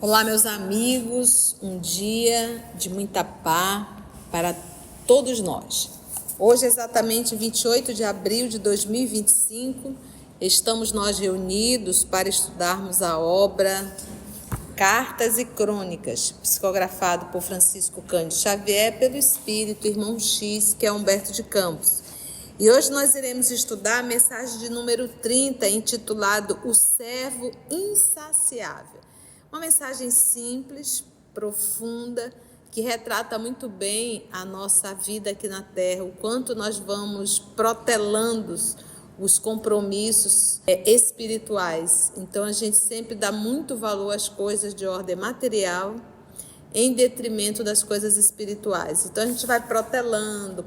Olá, meus amigos, um dia de muita paz para todos nós. Hoje, exatamente 28 de abril de 2025, estamos nós reunidos para estudarmos a obra Cartas e Crônicas, psicografado por Francisco Cândido Xavier, pelo Espírito Irmão X, que é Humberto de Campos. E hoje nós iremos estudar a mensagem de número 30, intitulado O Servo Insaciável. Uma mensagem simples, profunda, que retrata muito bem a nossa vida aqui na Terra, o quanto nós vamos protelando os compromissos espirituais. Então a gente sempre dá muito valor às coisas de ordem material em detrimento das coisas espirituais. Então a gente vai protelando.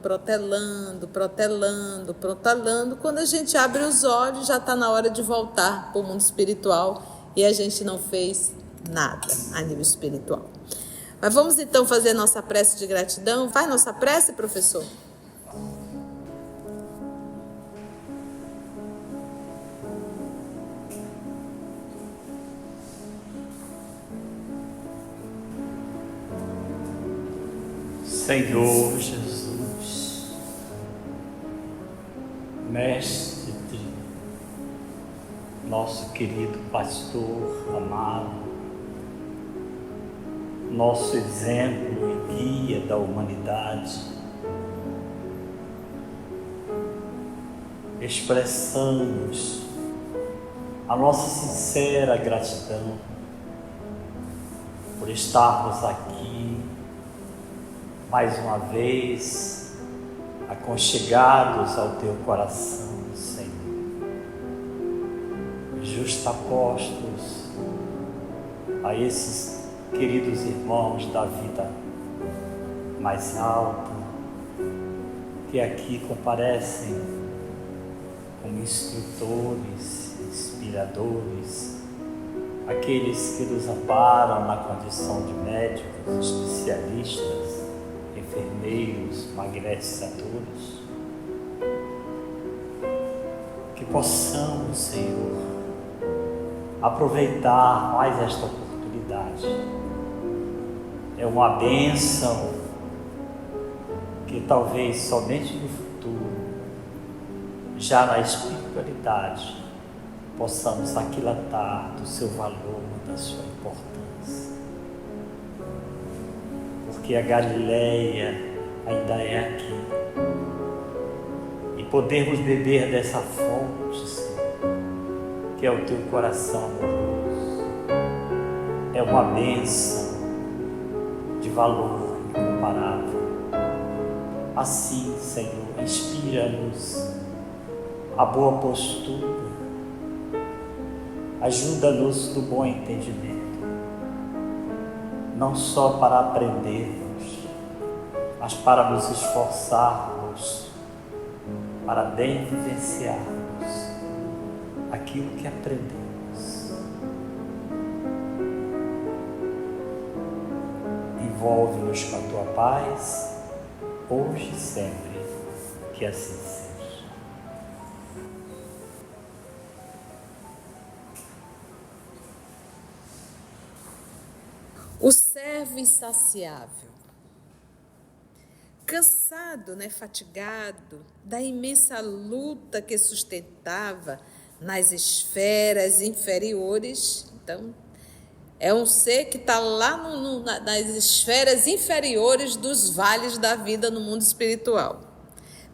Quando a gente abre os olhos, já está na hora de voltar para o mundo espiritual e a gente não fez nada a nível espiritual. Mas vamos então fazer nossa prece de gratidão. Faz nossa prece, professor? Senhor Jesus, Mestre, nosso querido pastor amado, nosso exemplo e guia da humanidade, expressamos a nossa sincera gratidão por estarmos aqui mais uma vez aconchegados ao teu coração, Senhor, justapostos a esses queridos irmãos da vida mais alta, que aqui comparecem como instrutores, inspiradores, aqueles que nos amparam na condição de médicos, especialistas, enfermeiros, magneticadores, que possamos, Senhor, aproveitar mais esta oportunidade. É uma bênção que talvez somente no futuro, já na espiritualidade, possamos aquilatar do seu valor, da sua importância. Porque a Galileia ainda é aqui. E podermos beber dessa fonte, Senhor, que é o teu coração amoroso, é uma bênção de valor incomparável. Assim, Senhor, inspira-nos a boa postura, ajuda-nos no bom entendimento, não só para aprendermos, mas para nos esforçarmos, para bem vivenciarmos aquilo que aprendemos. Envolve-nos com a tua paz, hoje e sempre, que assim seja. O servo insaciável, cansado, fatigado da imensa luta que sustentava nas esferas inferiores. Então, é um ser que está lá nas esferas inferiores dos vales da vida no mundo espiritual.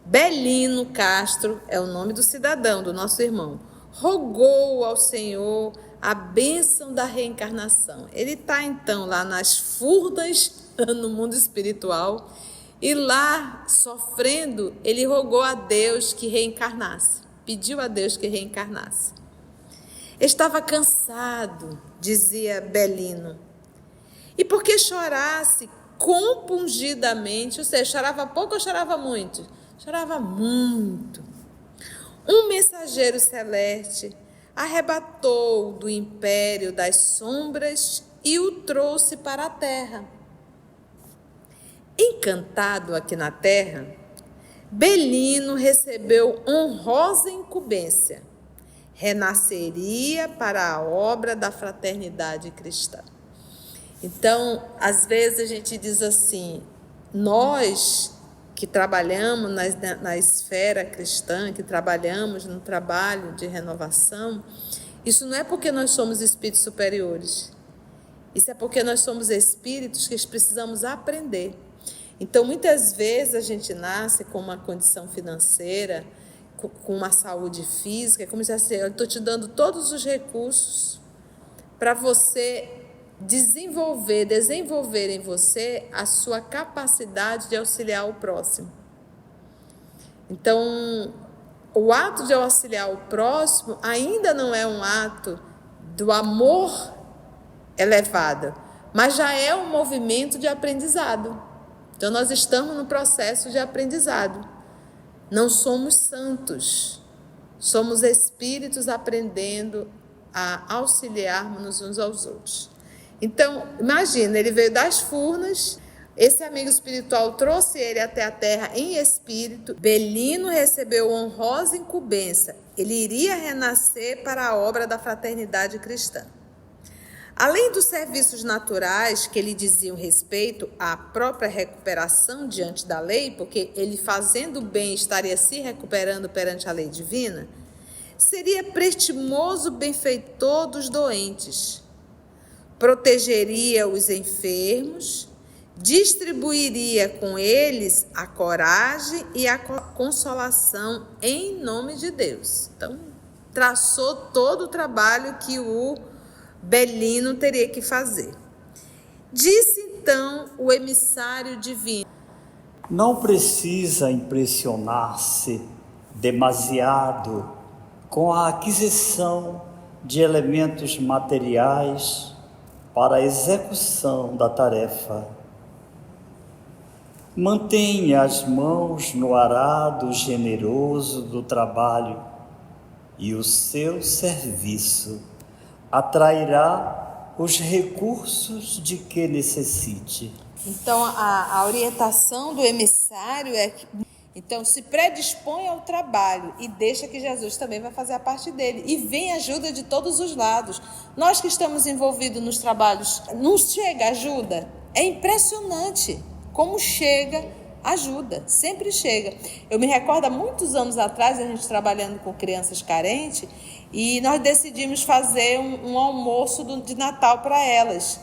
Belino Castro é o nome do cidadão, do nosso irmão. Rogou ao Senhor a bênção da reencarnação. Ele está então lá nas furnas no mundo espiritual e lá sofrendo, ele rogou a Deus que reencarnasse, pediu a Deus que reencarnasse. Estava cansado, dizia Belino, e porque chorasse compungidamente, ou seja, chorava pouco ou chorava muito? Chorava muito. Um mensageiro celeste arrebatou do império das sombras e o trouxe para a terra. Encantado aqui na terra, Belino recebeu honrosa incumbência. Renasceria para a obra da fraternidade cristã. Então, às vezes a gente diz assim, nós que trabalhamos na esfera cristã, que trabalhamos no trabalho de renovação, isso não é porque nós somos espíritos superiores. Isso é porque nós somos espíritos que precisamos aprender. Então, muitas vezes a gente nasce com uma condição financeira, com uma saúde física, como se assim, eu estou te dando todos os recursos para você desenvolver em você a sua capacidade de auxiliar o próximo. Então, o ato de auxiliar o próximo ainda não é um ato do amor elevado, mas já é um movimento de aprendizado. Então, nós estamos no processo de aprendizado. Não somos santos, somos espíritos aprendendo a auxiliarmos uns aos outros. Então, imagina, ele veio das Furnas, esse amigo espiritual trouxe ele até a Terra em espírito, Belino recebeu honrosa incumbência, ele iria renascer para a obra da fraternidade cristã. Além dos serviços naturais que lhe diziam respeito à própria recuperação diante da lei, porque ele fazendo bem estaria se recuperando perante a lei divina, seria prestimoso benfeitor dos doentes, protegeria os enfermos, distribuiria com eles a coragem e a consolação em nome de Deus. Então, traçou todo o trabalho que o Belino teria que fazer. Disse então o emissário divino: não precisa impressionar-se demasiado com a aquisição de elementos materiais para a execução da tarefa. Mantenha as mãos no arado generoso do trabalho e o seu serviço atrairá os recursos de que necessite. Então, a orientação do emissário é que, então, se predispõe ao trabalho e deixa que Jesus também vai fazer a parte dele. E vem ajuda de todos os lados. Nós que estamos envolvidos nos trabalhos, não chega ajuda? É impressionante como chega ajuda, sempre chega. Eu me recordo há muitos anos atrás, a gente trabalhando com crianças carentes, e nós decidimos fazer um almoço de Natal para elas.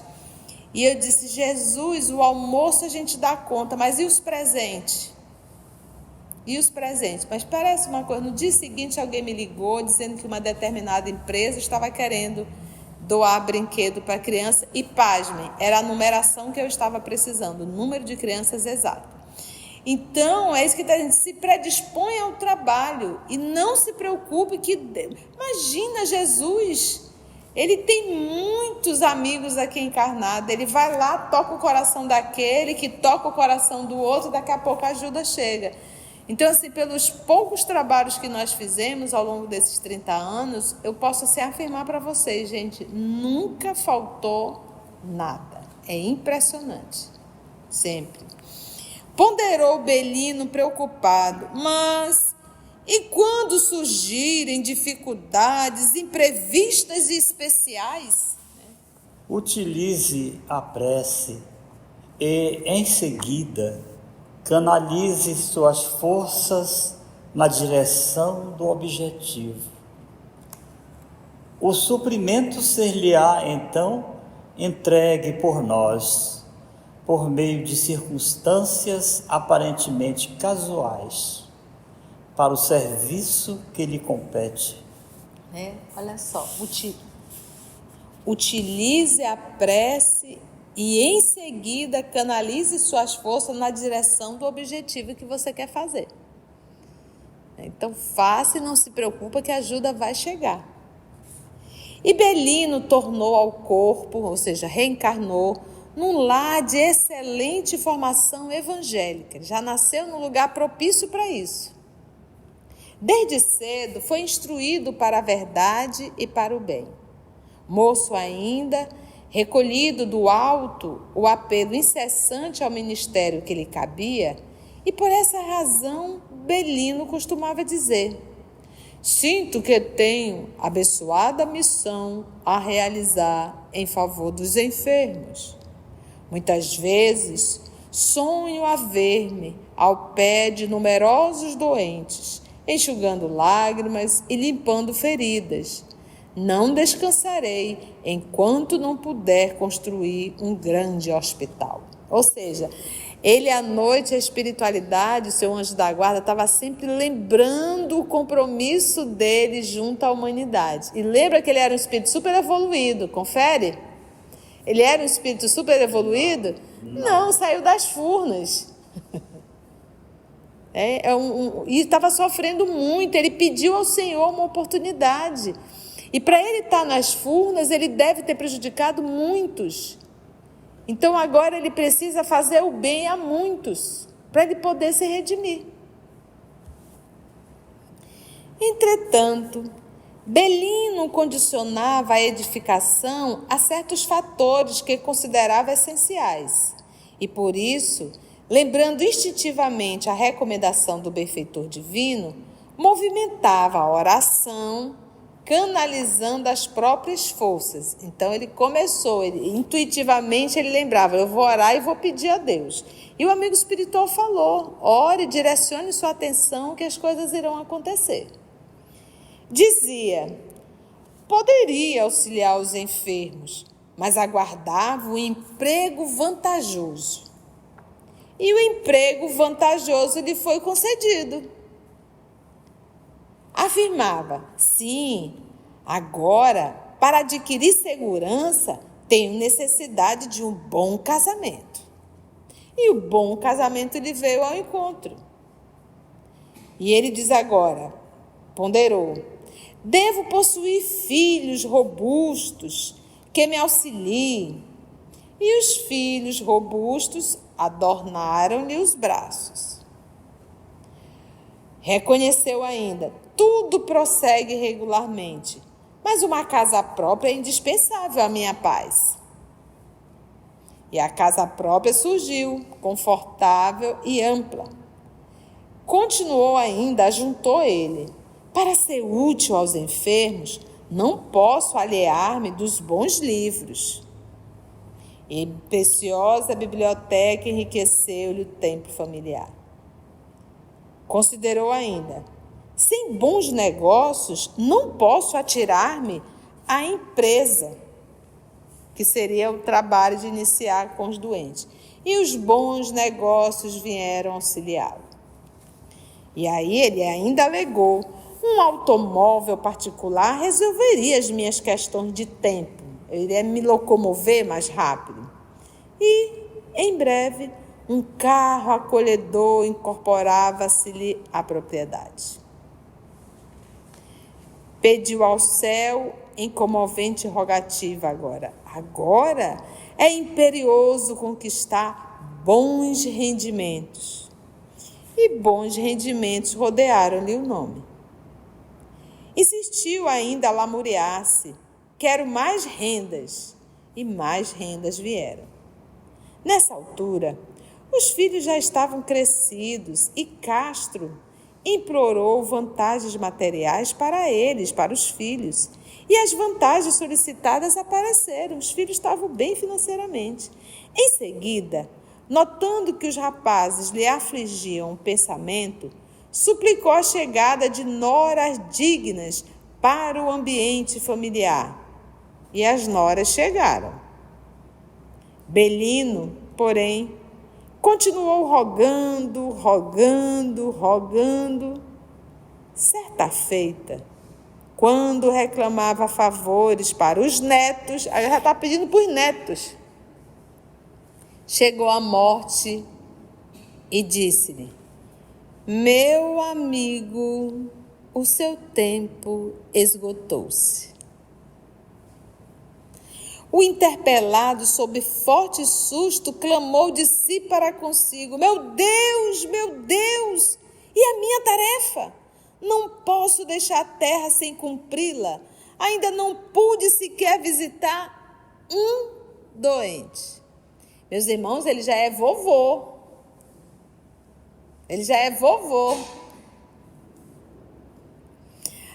E eu disse: Jesus, o almoço a gente dá conta, mas e os presentes? E os presentes? Mas parece uma coisa, no dia seguinte alguém me ligou dizendo que uma determinada empresa estava querendo doar brinquedo para a criança e, pasmem, era a numeração que eu estava precisando, o número de crianças exato. Então, é isso que a gente se predispõe ao trabalho e não se preocupe que... Imagina Jesus, ele tem muitos amigos aqui encarnados, ele vai lá, toca o coração daquele, que toca o coração do outro, daqui a pouco a ajuda chega. Então, assim, pelos poucos trabalhos que nós fizemos ao longo desses 30 anos, eu posso assim, afirmar para vocês, gente, nunca faltou nada. É impressionante, sempre. Ponderou Belino preocupado, mas e quando surgirem dificuldades imprevistas e especiais? Utilize a prece e, em seguida, canalize suas forças na direção do objetivo. O suprimento ser-lhe-á, então, entregue por nós, por meio de circunstâncias aparentemente casuais, para o serviço que lhe compete. Olha só, utilize a prece e em seguida canalize suas forças na direção do objetivo que você quer fazer. Então faça e não se preocupe que a ajuda vai chegar. E Belino tornou ao corpo, ou seja, reencarnou, num lar de excelente formação evangélica. Já nasceu num lugar propício para isso. Desde cedo foi instruído para a verdade e para o bem. Moço ainda, recolhido do alto o apelo incessante ao ministério que lhe cabia, e por essa razão Belino costumava dizer: sinto que tenho abençoada missão a realizar em favor dos enfermos. Muitas vezes sonho a ver-me ao pé de numerosos doentes, enxugando lágrimas e limpando feridas. Não descansarei enquanto não puder construir um grande hospital. Ou seja, ele à noite, a espiritualidade, o seu anjo da guarda, estava sempre lembrando o compromisso dele junto à humanidade. E lembra que ele era um espírito super evoluído, confere? Ele era um espírito super evoluído? Não, saiu das furnas. E estava sofrendo muito, ele pediu ao Senhor uma oportunidade. E para ele estar nas furnas, ele deve ter prejudicado muitos. Então agora ele precisa fazer o bem a muitos, para ele poder se redimir. Entretanto, Belino condicionava a edificação a certos fatores que considerava essenciais. E por isso, lembrando instintivamente a recomendação do benfeitor divino, movimentava a oração, canalizando as próprias forças. Então ele começou, intuitivamente ele lembrava, eu vou orar e vou pedir a Deus. E o amigo espiritual falou, ore, direcione sua atenção que as coisas irão acontecer. Dizia, poderia auxiliar os enfermos, mas aguardava o emprego vantajoso. E o emprego vantajoso lhe foi concedido. Afirmava, sim, agora, para adquirir segurança, tenho necessidade de um bom casamento. E o bom casamento lhe veio ao encontro. E ele diz agora, ponderou, devo possuir filhos robustos que me auxiliem. E os filhos robustos adornaram-lhe os braços. Reconheceu ainda, tudo prossegue regularmente, mas uma casa própria é indispensável à minha paz. E a casa própria surgiu, confortável e ampla. Continuou ainda, ajuntou ele, para ser útil aos enfermos, não posso alhear-me dos bons livros. E preciosa biblioteca enriqueceu-lhe o tempo familiar. Considerou ainda, sem bons negócios, não posso atirar-me à empresa, que seria o trabalho de iniciar com os doentes. E os bons negócios vieram auxiliá-lo. E aí ele ainda alegou, um automóvel particular resolveria as minhas questões de tempo. Eu iria me locomover mais rápido. E, em breve, um carro acolhedor incorporava-se-lhe à propriedade. Pediu ao céu em comovente rogativa agora. Agora é imperioso conquistar bons rendimentos. E bons rendimentos rodearam-lhe o nome. Insistiu ainda a lamuriar-se. Quero mais rendas. E mais rendas vieram. Nessa altura, os filhos já estavam crescidos e Castro implorou vantagens materiais para eles, para os filhos. E as vantagens solicitadas apareceram. Os filhos estavam bem financeiramente. Em seguida, notando que os rapazes lhe afligiam o pensamento, suplicou a chegada de noras dignas para o ambiente familiar. E as noras chegaram. Belino, porém, continuou rogando. Certa feita, quando reclamava favores para os netos, ela já está pedindo para os netos, chegou a morte e disse-lhe, meu amigo, o seu tempo esgotou-se. O interpelado, sob forte susto, clamou de si para consigo, meu Deus, e a minha tarefa? Não posso deixar a terra sem cumpri-la. Ainda não pude sequer visitar um doente. Meus irmãos, ele já é vovô.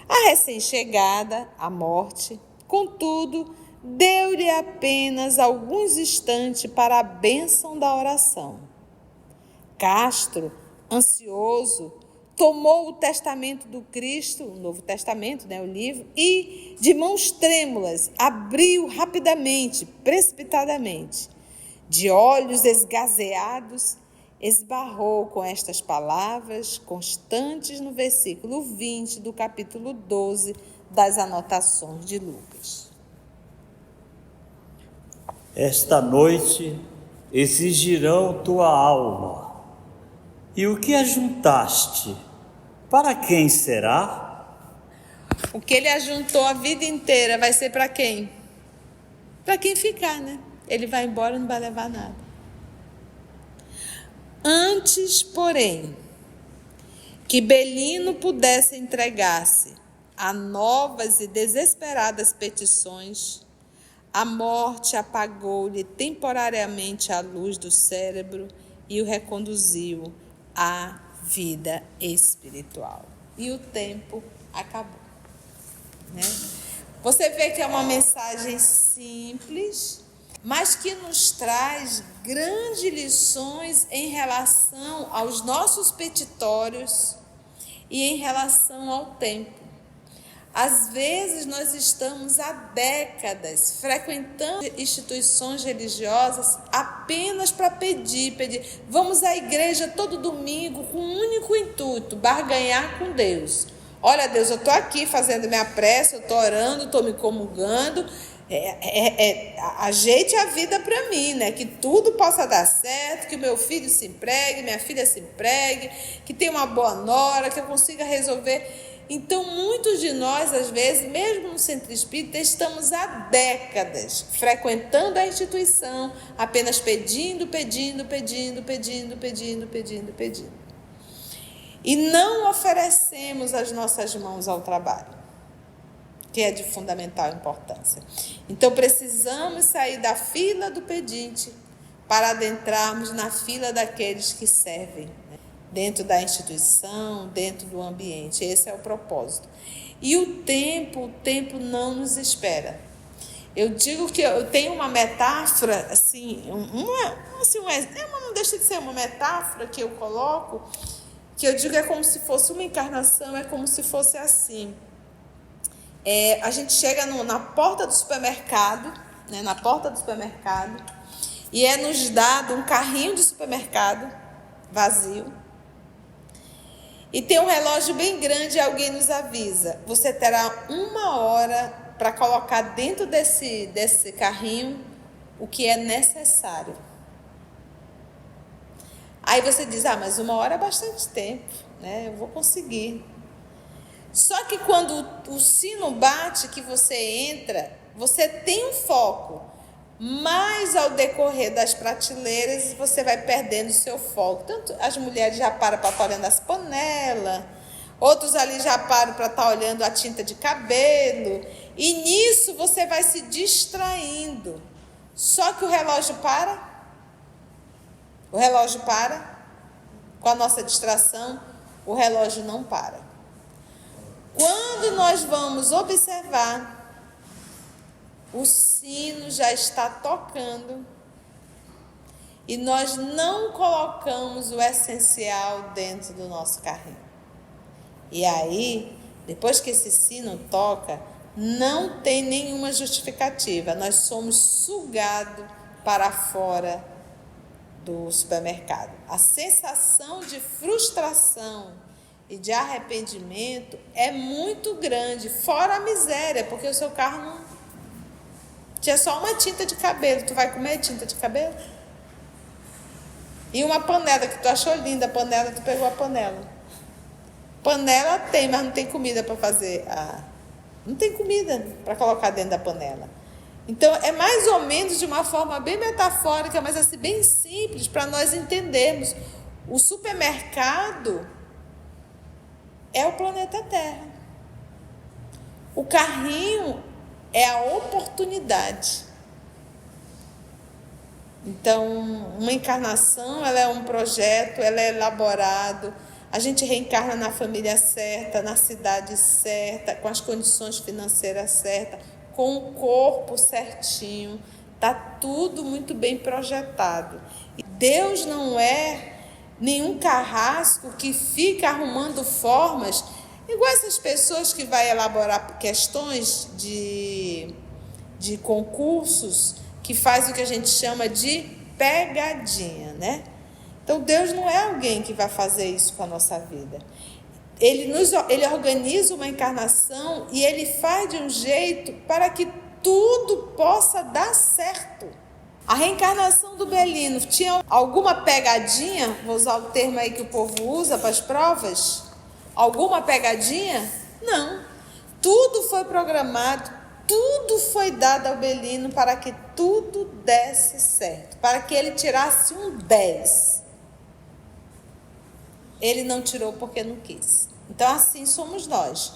A recém-chegada, a morte, contudo, deu-lhe apenas alguns instantes para a bênção da oração. Castro, ansioso, tomou o testamento do Cristo, o Novo Testamento, o livro, e, de mãos trêmulas, abriu rapidamente, precipitadamente. De olhos esgazeados, esbarrou com estas palavras constantes no versículo 20 do capítulo 12 das anotações de Lucas. Esta noite exigirão tua alma. E o que ajuntaste, para quem será? O que ele ajuntou a vida inteira vai ser para quem? Para quem ficar, né? Ele vai embora e não vai levar nada. Antes, porém, que Belino pudesse entregar-se a novas e desesperadas petições, a morte apagou-lhe temporariamente a luz do cérebro e o reconduziu à vida espiritual. E o tempo acabou, né? Você vê que é uma mensagem simples, mas que nos traz grandes lições em relação aos nossos petitórios e em relação ao tempo. Às vezes nós estamos há décadas frequentando instituições religiosas apenas para pedir. Vamos à igreja todo domingo com um único intuito, barganhar com Deus. Olha, Deus, eu estou aqui fazendo minha prece, eu estou orando, estou me comungando. Ajeite a vida para mim, né? Que tudo possa dar certo, que meu filho se empregue, minha filha se empregue, que tenha uma boa nora, que eu consiga resolver. Então, muitos de nós, às vezes, mesmo no centro espírita, estamos há décadas frequentando a instituição, apenas pedindo. E não oferecemos as nossas mãos ao trabalho, que é de fundamental importância. Então, precisamos sair da fila do pedinte para adentrarmos na fila daqueles que servem, né? Dentro da instituição, dentro do ambiente. Esse é o propósito. E o tempo não nos espera. Eu digo que eu tenho uma metáfora, assim, não deixa de ser uma metáfora que eu coloco, que eu digo é como se fosse uma encarnação, é como se fosse assim. A gente chega na porta do supermercado, né, e é nos dado um carrinho de supermercado vazio, e tem um relógio bem grande e alguém nos avisa, você terá 1 hora para colocar dentro desse carrinho o que é necessário. Aí você diz, mas 1 hora é bastante tempo, né? Eu vou conseguir. Só que quando o sino bate, que você entra, você tem um foco, mas ao decorrer das prateleiras você vai perdendo o seu foco. Tanto as mulheres já param para estar olhando as panelas, outros ali já param para estar olhando a tinta de cabelo, e nisso você vai se distraindo. Só que o relógio para. Com a nossa distração, o relógio não para. Quando nós vamos observar, o sino já está tocando e nós não colocamos o essencial dentro do nosso carrinho. E aí, depois que esse sino toca, não tem nenhuma justificativa. Nós somos sugados para fora do supermercado. A sensação de frustração e de arrependimento é muito grande, fora a miséria, porque o seu carro não tinha só uma tinta de cabelo. Tu vai comer tinta de cabelo? E uma panela que tu achou linda, a panela, tu pegou a panela. Panela tem, mas não tem comida para fazer. Não tem comida para colocar dentro da panela. Então, é mais ou menos de uma forma bem metafórica, mas assim, bem simples, para nós entendermos. O supermercado é o planeta Terra. O carrinho é a oportunidade. Então, uma encarnação, ela é um projeto, ela é elaborado. A gente reencarna na família certa, na cidade certa, com as condições financeiras certas, com o corpo certinho, está tudo muito bem projetado. E Deus não é nenhum carrasco que fica arrumando formas, igual essas pessoas que vai elaborar questões de concursos, que faz o que a gente chama de pegadinha, né? Então Deus não é alguém que vai fazer isso com a nossa vida. Ele organiza uma encarnação e ele faz de um jeito para que tudo possa dar certo. A reencarnação do Belino tinha alguma pegadinha? Vou usar o termo aí que o povo usa para as provas. Alguma pegadinha? Não. Tudo foi programado, tudo foi dado ao Belino para que tudo desse certo, para que ele tirasse um 10. Ele não tirou porque não quis. Então, assim somos nós.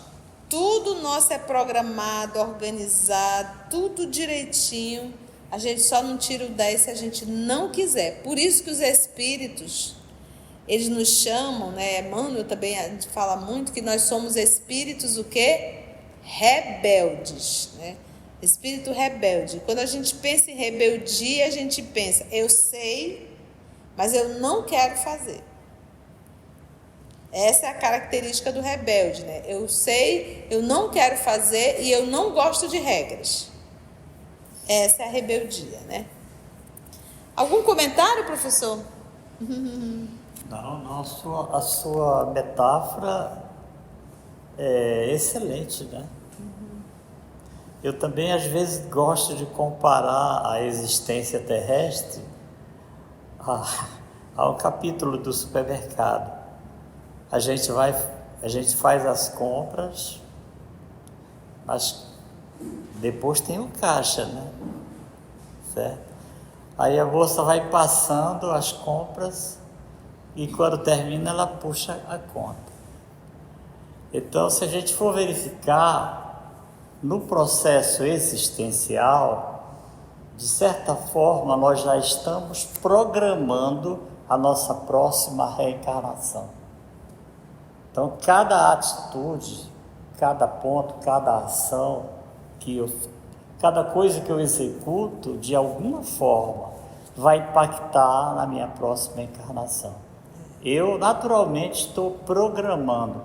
Tudo nosso é programado, organizado, tudo direitinho. A gente só não tira o 10 se a gente não quiser. Por isso que os espíritos, eles nos chamam, né? Emmanuel também fala muito que nós somos espíritos o quê? Rebeldes, né? Espírito rebelde. Quando a gente pensa em rebeldia, a gente pensa, eu sei, mas eu não quero fazer. Essa é a característica do rebelde, né? Eu sei, eu não quero fazer e eu não gosto de regras. Essa é a rebeldia, né? Algum comentário, professor? Não, a sua metáfora é excelente, né? Eu também, às vezes, gosto de comparar a existência terrestre ao capítulo do supermercado. A gente faz as compras, mas depois tem o caixa, né? Certo? Aí a moça vai passando as compras e quando termina ela puxa a conta. Então, se a gente for verificar no processo existencial, de certa forma nós já estamos programando a nossa próxima reencarnação. Então, cada atitude, cada ponto, cada ação, cada coisa que eu executo, de alguma forma, vai impactar na minha próxima encarnação. Eu, naturalmente, estou programando.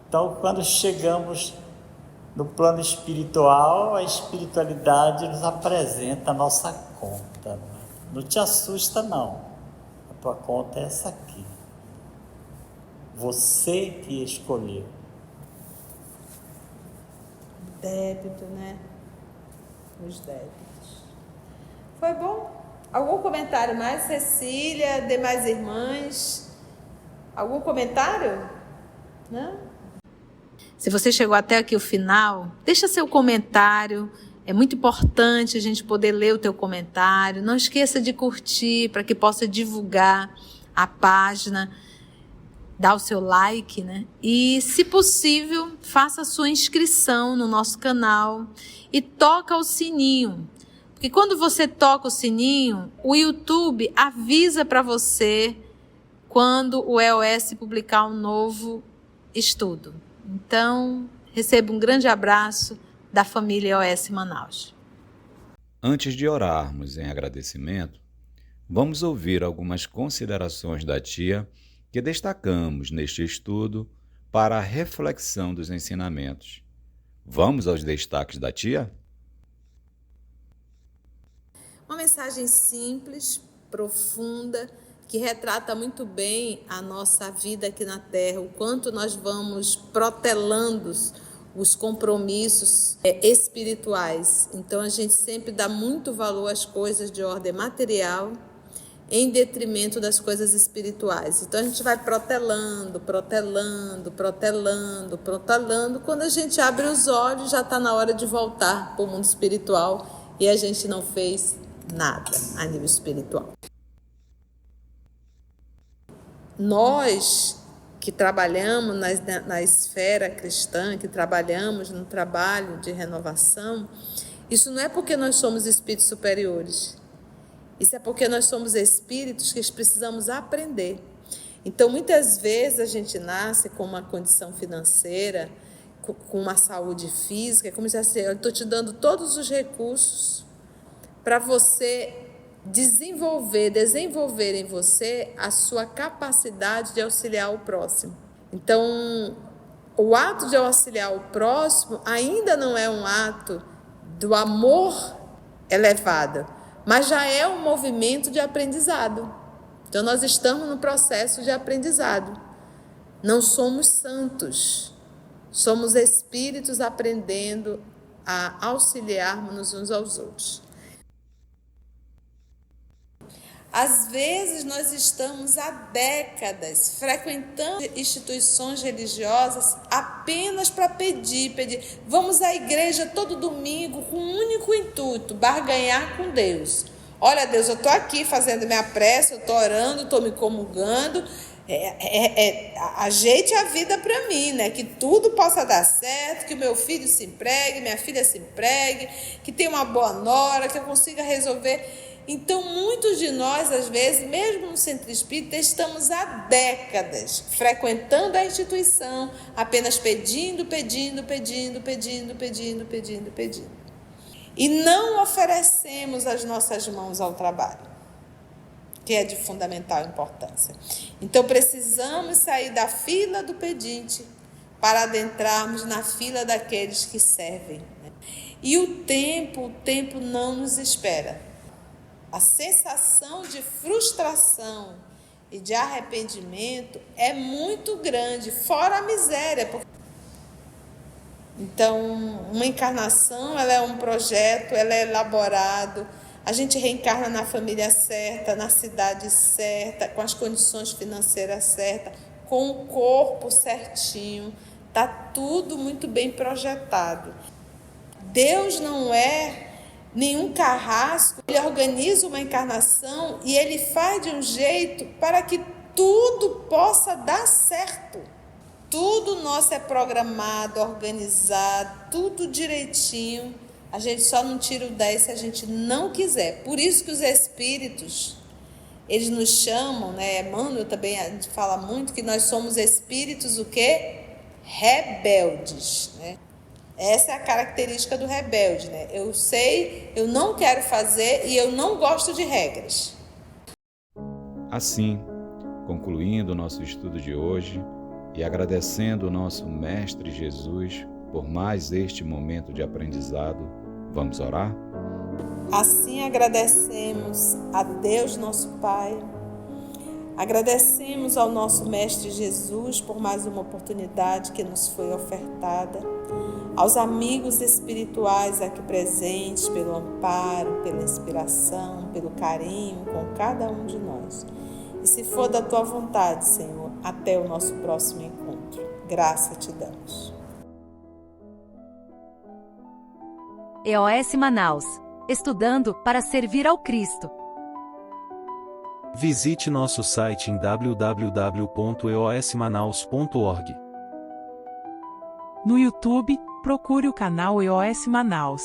Então, quando chegamos no plano espiritual, a espiritualidade nos apresenta a nossa conta. Não te assusta, não. A tua conta é essa aqui. Você que escolheu. Débito, né? Os débitos. Foi bom? Algum comentário mais, Cecília, demais irmãs? Algum comentário? Não? Se você chegou até aqui o final, deixa seu comentário. É muito importante a gente poder ler o teu comentário. Não esqueça de curtir para que possa divulgar a página. Dá o seu like, né? E, se possível, faça a sua inscrição no nosso canal e toca o sininho. Porque quando você toca o sininho, o YouTube avisa para você quando o EOS publicar um novo estudo. Então, receba um grande abraço da família EOS Manaus. Antes de orarmos em agradecimento, vamos ouvir algumas considerações da tia que destacamos neste estudo para a reflexão dos ensinamentos. Vamos aos destaques da tia? Uma mensagem simples, profunda, que retrata muito bem a nossa vida aqui na Terra, o quanto nós vamos protelando os compromissos espirituais. Então, a gente sempre dá muito valor às coisas de ordem material, em detrimento das coisas espirituais. Então, a gente vai protelando. Quando a gente abre os olhos, já está na hora de voltar para o mundo espiritual e a gente não fez nada a nível espiritual. Nós que trabalhamos na esfera cristã, que trabalhamos no trabalho de renovação, isso não é porque nós somos espíritos superiores. Isso é porque nós somos espíritos que precisamos aprender. Então, muitas vezes a gente nasce com uma condição financeira com uma saúde física, é como se assim, eu estou te dando todos os recursos para você desenvolver em você a sua capacidade de auxiliar o próximo. Então, o ato de auxiliar o próximo ainda não é um ato do amor elevado, mas já é um movimento de aprendizado. Então, nós estamos no processo de aprendizado. Não somos santos, somos espíritos aprendendo a auxiliarmos uns aos outros. Às vezes nós estamos há décadas frequentando instituições religiosas apenas para pedir. Vamos à igreja todo domingo com um único intuito, barganhar com Deus. Olha, Deus, eu estou aqui fazendo minha prece, eu estou orando, estou me comungando. Ajeite a vida para mim, né? Que tudo possa dar certo, que o meu filho se empregue, minha filha se empregue, que tenha uma boa nora, que eu consiga resolver. Então, muitos de nós, às vezes, mesmo no centro espírita, estamos há décadas frequentando a instituição, apenas pedindo. E não oferecemos as nossas mãos ao trabalho, que é de fundamental importância. Então, precisamos sair da fila do pedinte para adentrarmos na fila daqueles que servem, né? E o tempo não nos espera. A sensação de frustração e de arrependimento é muito grande, fora a miséria. Então, uma encarnação, ela é um projeto, ela é elaborado, a gente reencarna na família certa, na cidade certa, com as condições financeiras certas, com o corpo certinho, está tudo muito bem projetado. Deus não é nenhum carrasco, ele organiza uma encarnação e ele faz de um jeito para que tudo possa dar certo. Tudo nosso é programado, organizado, tudo direitinho. A gente só não tira o 10 se a gente não quiser. Por isso que os espíritos, eles nos chamam, né? Emmanuel também a gente fala muito que nós somos espíritos o quê? Rebeldes, né? Essa é a característica do rebelde, né? Eu sei, eu não quero fazer e eu não gosto de regras. Assim, concluindo o nosso estudo de hoje e agradecendo o nosso Mestre Jesus por mais este momento de aprendizado, vamos orar? Assim agradecemos a Deus nosso Pai, agradecemos ao nosso Mestre Jesus por mais uma oportunidade que nos foi ofertada, aos amigos espirituais aqui presentes, pelo amparo, pela inspiração, pelo carinho com cada um de nós. E se for da Tua vontade, Senhor, até o nosso próximo encontro. Graça te damos. EOS Manaus. Estudando para servir ao Cristo. Visite nosso site em www.eosmanaus.org. No YouTube, procure o canal EOS Manaus.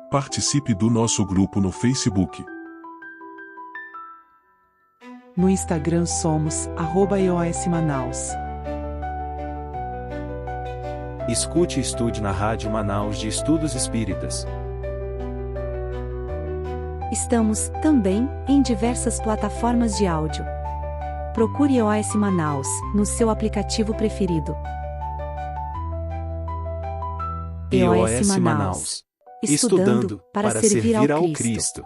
Participe do nosso grupo no Facebook. No Instagram somos @EOS Manaus. Escute e estude na Rádio Manaus de Estudos Espíritas. Estamos, também, em diversas plataformas de áudio. Procure EOS Manaus, no seu aplicativo preferido. EOS Manaus. Estudando para servir ao Cristo.